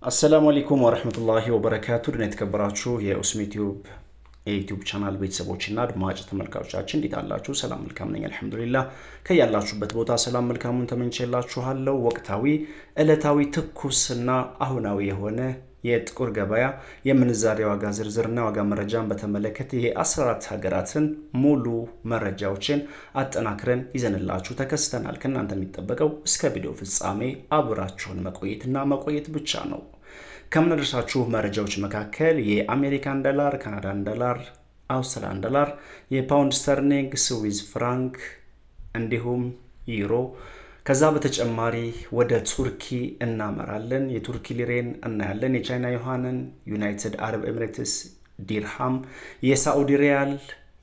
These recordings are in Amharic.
አሰላሙ አለይኩም ወራህመቱላሂ ወበረካቱ ድና የተከበራችሁ የኡስሚ የዩቲዩብ ቻናል ቤተሰቦችና አድማጭ ተመልካቾቻችን እንዴት አላችሁ? ሰላም መልካም ነኝ አልሐምዱሊላህ። ከያላችሁበት ቦታ ሰላም መልካሙን ተመኝቼላችኋለሁ። ወቅታዊ ዕለታዊ ትኩስና አሁናዊ የሆነ የጥቁር ገበያ የምንዛሬ ዋጋ ዝርዝርና ዋጋ መረጃን በተመለከተ የ14 ሀገራትን ሙሉ መረጃዎችን አጠናክረን ይዘንላችሁ ተከስተናል። ከእናንተ የሚጠበቀው እስከ ቪዲዮ ፍጻሜ አብራችሁን መቆየት ብቻ ነው። ከምናደርሳችሁ መረጃዎች መካከል የአሜሪካን ዶላር፣ ካናዳን ዶላር፣ አውስትራሊያን ዶላር፣ የፓውንድ ስተርሊንግ፣ ስዊዝ ፍራንክ እንዲሁም ዩሮ ከዛ በተጨማሪ ወደ ቱርኪ እናመራለን። የቱርኪ ሊሬን እናያለን። የቻይና ዩዋንን፣ ዩናይትድ አረብ ኤሚሬትስ ዲርሃም፣ የሳዑዲ ሪያል፣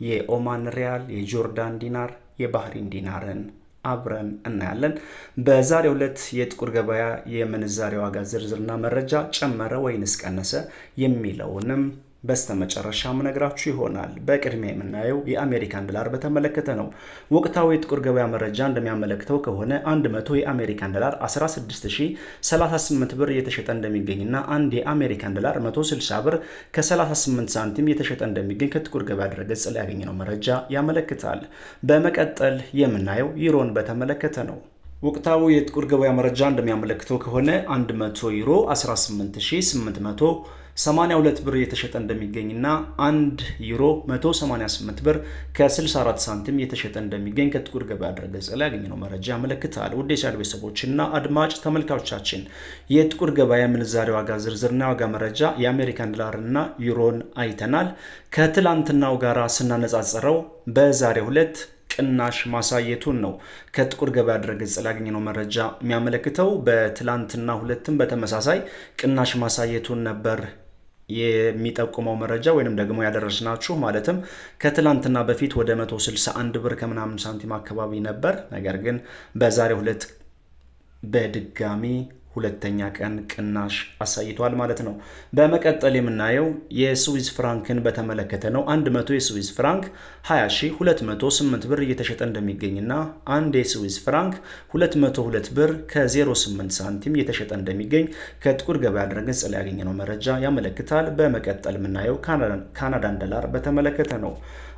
የኦማን ሪያል፣ የጆርዳን ዲናር፣ የባህሪን ዲናርን አብረን እናያለን። በዛሬው ዕለት የጥቁር ገበያ የምንዛሬ ዋጋ ዝርዝርና መረጃ ጨመረ ወይንስ ቀነሰ የሚለውንም በስተመጨረሻ ምነግራችሁ ይሆናል። በቅድሚያ የምናየው የአሜሪካን ዶላር በተመለከተ ነው። ወቅታዊ የጥቁር ገበያ መረጃ እንደሚያመለክተው ከሆነ 100 የአሜሪካን ዶላር 16038 ብር እየተሸጠ እንደሚገኝና አንድ የአሜሪካን ዶላር 160 ብር ከ38 ሳንቲም እየተሸጠ እንደሚገኝ ከጥቁር ገበያ ድረገጽ ላይ ያገኘነው መረጃ ያመለክታል። በመቀጠል የምናየው ዩሮን በተመለከተ ነው። ወቅታዊ የጥቁር ገበያ መረጃ እንደሚያመለክተው ከሆነ 100 ዩሮ 18882 ብር እየተሸጠ እንደሚገኝና 1 ዩሮ 188 ብር ከ64 ሳንቲም እየተሸጠ እንደሚገኝ ከጥቁር ገበያ ድረገጽ ላይ ያገኘነው መረጃ ያመለክታል። ውድ የቻናል ቤተሰቦችና አድማጭ ተመልካቾቻችን የጥቁር ገበያ ምንዛሬ ዋጋ ዝርዝርና ዋጋ መረጃ የአሜሪካን ዶላርና ዩሮን አይተናል። ከትላንትናው ጋራ ስናነጻጽረው በዛሬው ዕለት ቅናሽ ማሳየቱን ነው ከጥቁር ገበያ ድረገጽ ላይ ያገኘነው መረጃ የሚያመለክተው። በትላንትና ሁለትም በተመሳሳይ ቅናሽ ማሳየቱን ነበር የሚጠቁመው መረጃ ወይንም ደግሞ ያደረስናችሁ። ማለትም ከትላንትና በፊት ወደ 161 ብር ከምናምን ሳንቲም አካባቢ ነበር። ነገር ግን በዛሬው ዕለት በድጋሚ ሁለተኛ ቀን ቅናሽ አሳይቷል ማለት ነው። በመቀጠል የምናየው የስዊዝ ፍራንክን በተመለከተ ነው። 100 የስዊዝ ፍራንክ 20208 ብር እየተሸጠ እንደሚገኝና አንድ የስዊዝ ፍራንክ 202 ብር ከ08 ሳንቲም እየተሸጠ እንደሚገኝ ከጥቁር ገበያ ድረገጽ ላይ ያገኘነው መረጃ ያመለክታል። በመቀጠል የምናየው ካናዳን ዶላር በተመለከተ ነው።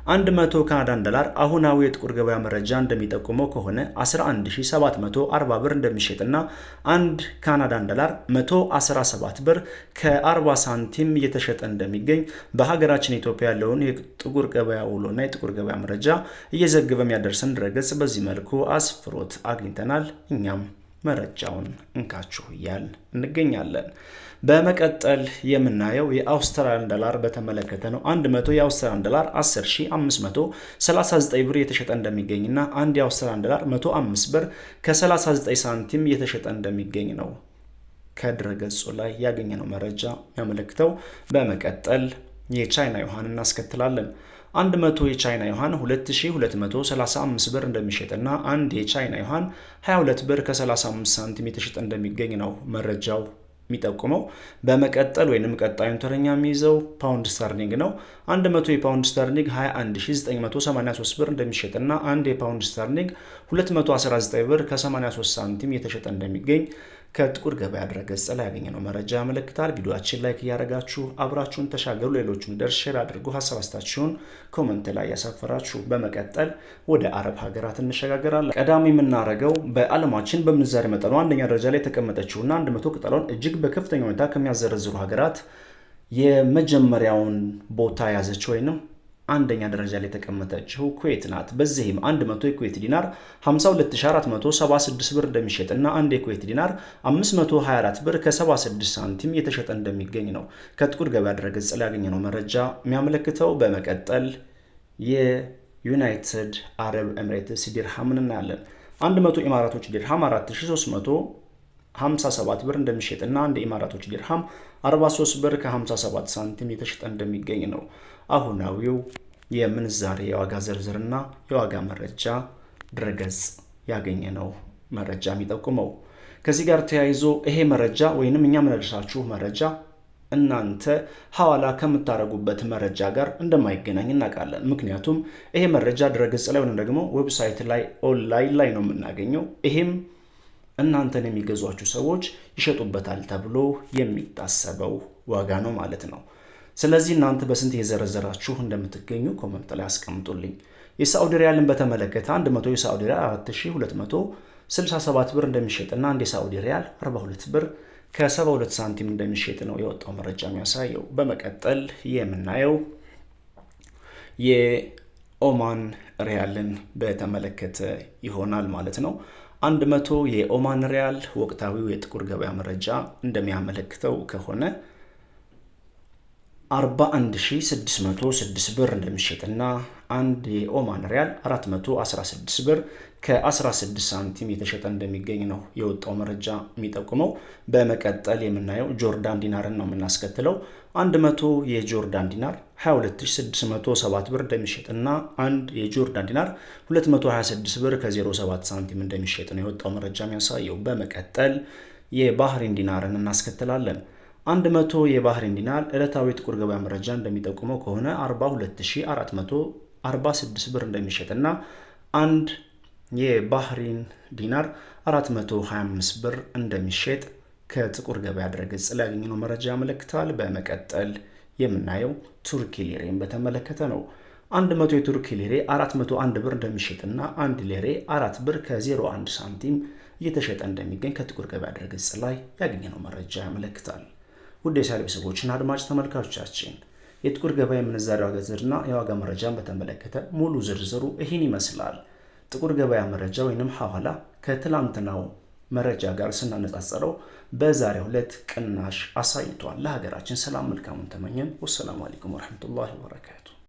100 ካናዳን ዶላር አሁናዊ የጥቁር ገበያ መረጃ እንደሚጠቁመው ከሆነ 11740 ብር እንደሚሸጥና አንድ ካናዳን ዶላር 117 ብር ከ40 ሳንቲም እየተሸጠ እንደሚገኝ በሀገራችን ኢትዮጵያ ያለውን የጥቁር ገበያ ውሎና የጥቁር ገበያ መረጃ እየዘገበ የሚያደርሰን ድረገጽ በዚህ መልኩ አስፍሮት አግኝተናል። እኛም መረጃውን እንካችሁ እያል እንገኛለን። በመቀጠል የምናየው የአውስትራሊያን ዶላር በተመለከተ ነው። 100 የአውስትራሊያን ዶላር 10539 ብር እየተሸጠ እንደሚገኝና አንድ የአውስትራሊያን ዶላር 105 ብር ከ39 ሳንቲም እየተሸጠ እንደሚገኝ ነው ከድረገጹ ላይ ያገኘነው መረጃ ያመለክተው። በመቀጠል የቻይና ዩዋን እናስከትላለን። 100 የቻይና ዩዋን 2235 ብር እንደሚሸጥና አንድ የቻይና ዩዋን 22 ብር ከ35 ሳንቲም እየተሸጠ እንደሚገኝ ነው መረጃው የሚጠቁመው። በመቀጠል ወይንም ቀጣዩን ተረኛ የሚይዘው ፓውንድ ስተርሊንግ ነው። 100 የፓውንድ ስተርሊንግ 21983 ብር እንደሚሸጥና አንድ የፓውንድ ስተርሊንግ 219 ብር ከ83 ሳንቲም እየተሸጠ እንደሚገኝ ከጥቁር ገበያ ድረገጽ ላይ ያገኘነው መረጃ ያመለክታል። ቪዲዮአችን ላይክ እያደረጋችሁ አብራችሁን ተሻገሩ። ሌሎቹን ደርስ ሼር አድርጉ። ሀሳብ አስተያየታችሁን ኮሜንት ላይ ያሰፈራችሁ። በመቀጠል ወደ አረብ ሀገራት እንሸጋገራለን። ቀዳሚ የምናደርገው በዓለማችን በምንዛሬ መጠኗ አንደኛ ደረጃ ላይ የተቀመጠችውና 100 ቅጠሏን እጅግ በከፍተኛ ሁኔታ ከሚያዘረዝሩ ሀገራት የመጀመሪያውን ቦታ ያዘችው ወይንም አንደኛ ደረጃ ላይ የተቀመጠችው ኩዌት ናት። በዚህም 100 የኩዌት ዲናር 52476 ብር እንደሚሸጥና አንድ የኩዌት ዲናር 524 ብር ከ76 ሳንቲም እየተሸጠ እንደሚገኝ ነው ከጥቁር ገበያ ድረገጽ ላይ ያገኘነው መረጃ የሚያመለክተው። በመቀጠል የዩናይትድ አረብ ኤሚሬትስ ዲርሃምን እናያለን። 100 ኢማራቶች ዲርሃም 4357 ብር እንደሚሸጥና አንድ ኢማራቶች ዲርሃም 43 ብር ከ57 ሳንቲም እየተሸጠ እንደሚገኝ ነው አሁናዊው የምንዛሬ የዋጋ ዝርዝርና የዋጋ መረጃ ድረገጽ ያገኘነው መረጃ የሚጠቁመው። ከዚህ ጋር ተያይዞ ይሄ መረጃ ወይንም እኛ የምናደርሳችሁ መረጃ እናንተ ሐዋላ ከምታረጉበት መረጃ ጋር እንደማይገናኝ እናውቃለን። ምክንያቱም ይሄ መረጃ ድረገጽ ላይ ወይንም ደግሞ ዌብሳይት ላይ ኦንላይን ላይ ነው የምናገኘው። ይሄም እናንተን የሚገዟችሁ ሰዎች ይሸጡበታል ተብሎ የሚታሰበው ዋጋ ነው ማለት ነው። ስለዚህ እናንተ በስንት የዘረዘራችሁ እንደምትገኙ ኮሜንት ላይ አስቀምጡልኝ። የሳዑዲ ሪያልን በተመለከተ 100 የሳዑዲ ሪያል 4267 ብር እንደሚሸጥና አንድ የሳዑዲ ሪያል 42 ብር ከ72 ሳንቲም እንደሚሸጥ ነው የወጣው መረጃ የሚያሳየው። በመቀጠል የምናየው የኦማን ሪያልን በተመለከተ ይሆናል ማለት ነው። 100 የኦማን ሪያል ወቅታዊው የጥቁር ገበያ መረጃ እንደሚያመለክተው ከሆነ 41606 ብር እንደሚሸጥና አንድ የኦማን ሪያል 416 ብር ከ16 ሳንቲም የተሸጠ እንደሚገኝ ነው የወጣው መረጃ የሚጠቁመው። በመቀጠል የምናየው ጆርዳን ዲናርን ነው የምናስከትለው። 100 የጆርዳን ዲናር 22607 ብር እንደሚሸጥና አንድ የጆርዳን ዲናር 226 ብር ከ07 ሳንቲም እንደሚሸጥ ነው የወጣው መረጃ የሚያሳየው። በመቀጠል የባህሪን ዲናርን እናስከትላለን። 100 የባህሪን ዲናር ዕለታዊ ጥቁር ገበያ መረጃ እንደሚጠቁመው ከሆነ 42446 ብር እንደሚሸጥና አንድ የባህሪን ዲናር 425 ብር እንደሚሸጥ ከጥቁር ገበያ ድረገጽ ላይ ያገኘነው መረጃ ያመለክታል። በመቀጠል የምናየው ቱርኪ ሊሬን በተመለከተ ነው። 100 የቱርኪ ሊሬ 401 ብር እንደሚሸጥና አንድ ሊሬ 4 ብር ከ01 ሳንቲም እየተሸጠ እንደሚገኝ ከጥቁር ገበያ ድረገጽ ላይ ያገኘነው መረጃ ያመለክታል። ውድ የቻናሌ ቤተሰቦችና አድማጭ ተመልካቾቻችን የጥቁር ገበያ የምንዛሬ ዋጋ ዝርዝርና የዋጋ መረጃን በተመለከተ ሙሉ ዝርዝሩ ይህን ይመስላል። ጥቁር ገበያ መረጃ ወይንም ሐዋላ ከትላንትናው መረጃ ጋር ስናነጻጸረው በዛሬው ዕለት ቅናሽ አሳይቷል። ለሀገራችን ሰላም መልካሙን ተመኘን። ወሰላሙ አለይኩም ወራህመቱላሂ ወበረካቱ።